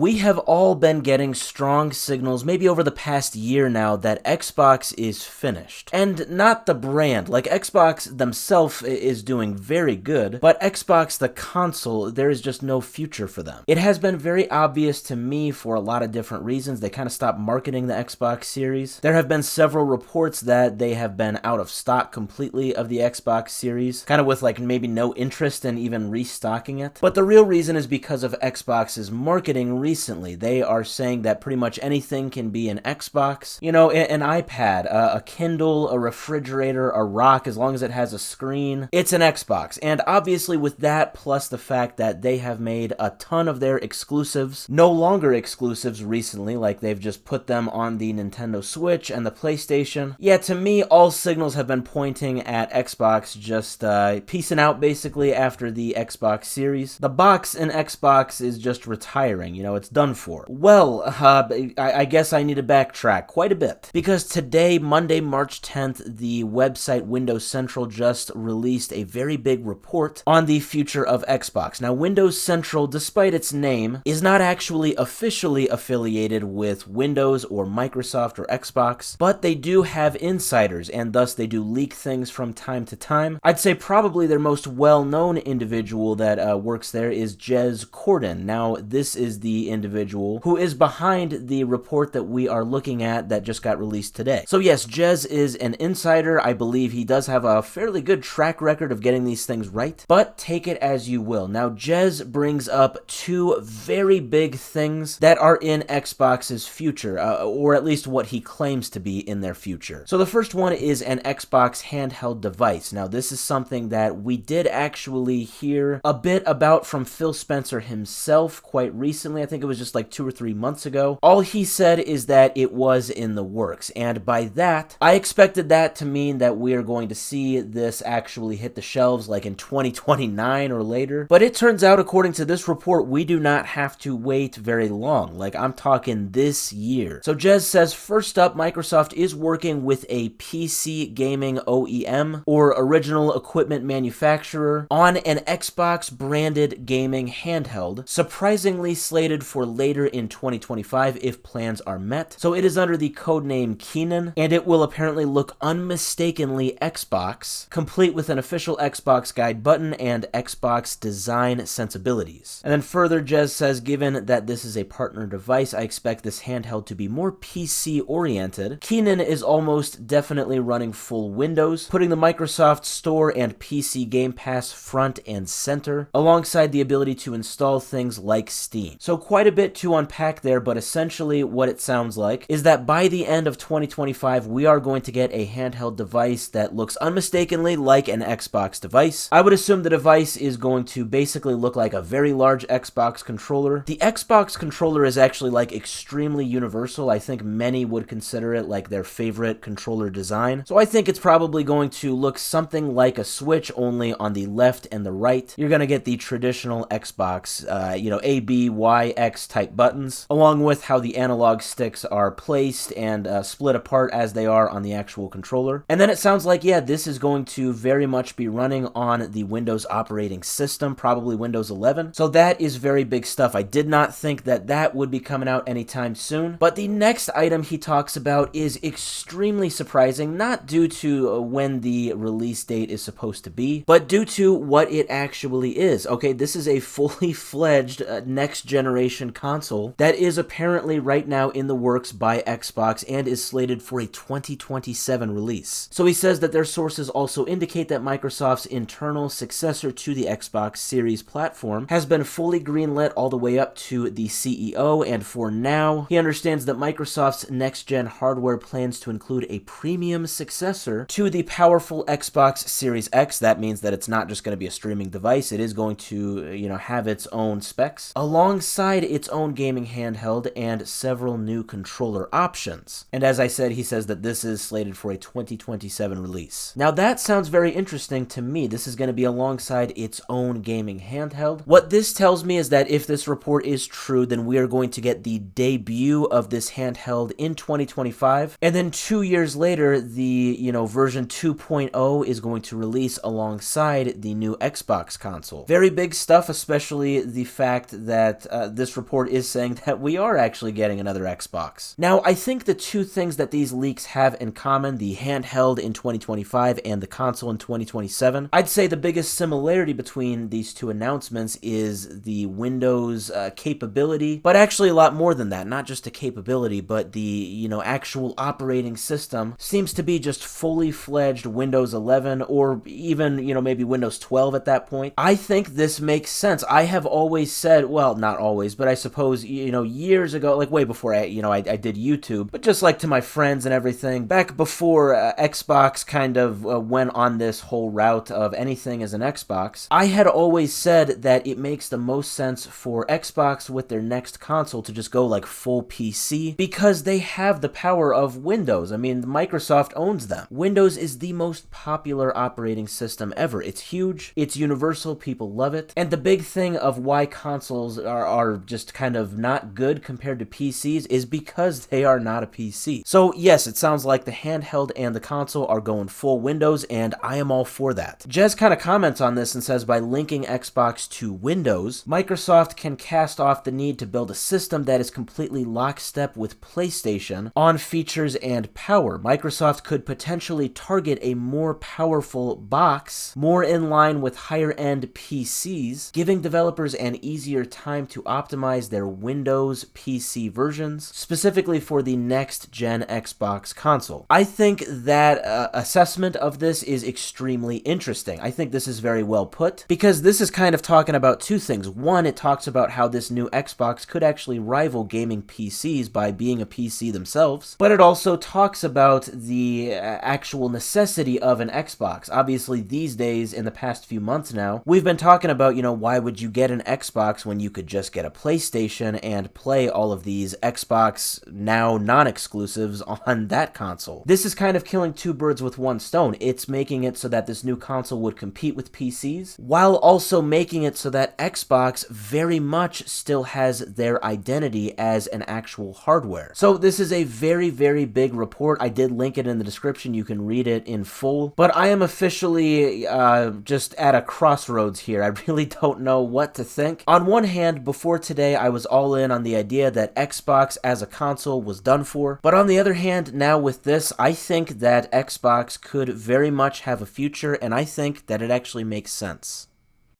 We have all been getting strong signals, maybe over the past year now, that Xbox is finished. And not the brand, like Xbox themselves is doing very good, but Xbox the console, there is just no future for them. It has been very obvious to me for a lot of different reasons. They kind of stopped marketing the Xbox Series. There have been several reports that they have been out of stock completely of the Xbox Series, kind of with like maybe no interest in even restocking it. But the real reason is because of Xbox's marketing recently. They are saying that pretty much anything can be an Xbox. You know, an iPad, a Kindle, a refrigerator, a rock, as long as it has a screen, it's an Xbox. And obviously with that, plus the fact that they have made a ton of their exclusives no longer exclusives recently, like they've just put them on the Nintendo Switch and the PlayStation. Yeah, to me, all signals have been pointing at Xbox just peacing out basically after the Xbox Series. The box in Xbox is just retiring, you know, it's done for. Well, I guess I need to backtrack quite a bit, because today, Monday, March 10th, the website Windows Central just released a very big report on the future of Xbox. Now, Windows Central, despite its name, is not actually officially affiliated with Windows or Microsoft or Xbox, but they do have insiders, and thus they do leak things from time to time. I'd say probably their most well-known individual that works there is Jez Corden. Now, this is the individual who is behind the report that we are looking at that just got released today. So yes, Jez is an insider. I believe he does have a fairly good track record of getting these things right, but take it as you will. Now, Jez brings up two very big things that are in Xbox's future, or at least what he claims to be in their future. So the first one is an Xbox handheld device. Now, this is something that we did actually hear a bit about from Phil Spencer himself quite recently. I think it was just like 2 or 3 months ago. All he said is that it was in the works, and by that, I expected that to mean that we are going to see this actually hit the shelves like in 2029 or later. But it turns out, according to this report, we do not have to wait very long. Like, I'm talking this year. So Jez says, first up, Microsoft is working with a PC gaming OEM, or original equipment manufacturer, on an Xbox branded gaming handheld, surprisingly slated for later in 2025 if plans are met. So it is under the codename Keenan, and it will apparently look unmistakably Xbox, complete with an official Xbox guide button and Xbox design sensibilities. And then further, Jez says, given that this is a partner device, I expect this handheld to be more PC oriented. Keenan is almost definitely running full Windows, putting the Microsoft Store and PC Game Pass front and center, alongside the ability to install things like Steam. So quite a bit to unpack there, but essentially what it sounds like is that by the end of 2025, we are going to get a handheld device that looks unmistakably like an Xbox device. I would assume the device is going to basically look like a very large Xbox controller. The Xbox controller is actually like extremely universal. I think many would consider it like their favorite controller design. So I think it's probably going to look something like a Switch, only on the left and the right, you're going to get the traditional Xbox, A, B, Y, X type buttons, along with how the analog sticks are placed and split apart as they are on the actual controller. And then it sounds like, yeah, this is going to very much be running on the Windows operating system, probably Windows 11. So that is very big stuff. I did not think that that would be coming out anytime soon. But the next item he talks about is extremely surprising, not due to when the release date is supposed to be, but due to what it actually is. Okay, this is a fully fledged next generation console that is apparently right now in the works by Xbox and is slated for a 2027 release. So he says that their sources also indicate that Microsoft's internal successor to the Xbox Series platform has been fully greenlit all the way up to the CEO, and for now, he understands that Microsoft's next-gen hardware plans to include a premium successor to the powerful Xbox Series X. That means that it's not just going to be a streaming device, it is going to, have its own specs, alongside its own gaming handheld and several new controller options. And as I said, he says that this is slated for a 2027 release. Now that sounds very interesting to me. This is going to be alongside its own gaming handheld. What this tells me is that if this report is true, then we are going to get the debut of this handheld in 2025, and then 2 years later, the, version 2.0 is going to release alongside the new Xbox console. Very big stuff, especially the fact that this this report is saying that we are actually getting another Xbox. Now, I think the two things that these leaks have in common, the handheld in 2025 and the console in 2027, I'd say the biggest similarity between these two announcements is the Windows capability, but actually a lot more than that. Not just a capability, but the, actual operating system seems to be just fully fledged Windows 11 or even, maybe Windows 12 at that point. I think this makes sense. I have always said, well, not always, but I suppose, years ago, like way before I did YouTube, but just like to my friends and everything, back before Xbox kind of went on this whole route of anything as an Xbox, I had always said that it makes the most sense for Xbox with their next console to just go like full PC because they have the power of Windows. I mean, Microsoft owns them. Windows is the most popular operating system ever. It's huge, it's universal, people love it, and the big thing of why consoles are just kind of not good compared to PCs is because they are not a PC. So yes, it sounds like the handheld and the console are going full Windows, and I am all for that. Jez kind of comments on this and says by linking Xbox to Windows, Microsoft can cast off the need to build a system that is completely lockstep with PlayStation on features and power. Microsoft could potentially target a more powerful box, more in line with higher-end PCs, giving developers an easier time to optimize their Windows PC versions, specifically for the next-gen Xbox console. I think that assessment of this is extremely interesting. I think this is very well put, because this is kind of talking about two things. One, it talks about how this new Xbox could actually rival gaming PCs by being a PC themselves, but it also talks about the actual necessity of an Xbox. Obviously, these days, in the past few months now, we've been talking about, why would you get an Xbox when you could just get a PlayStation and play all of these Xbox Now non-exclusives on that console. This is kind of killing two birds with one stone. It's making it so that this new console would compete with PCs, while also making it so that Xbox very much still has their identity as an actual hardware. So this is a very, very big report. I did link it in the description. You can read it in full, but I am officially just at a crossroads here. I really don't know what to think. On one hand, before today, I was all in on the idea that Xbox as a console was done for, but on the other hand, now with this, I think that Xbox could very much have a future, and I think that it actually makes sense.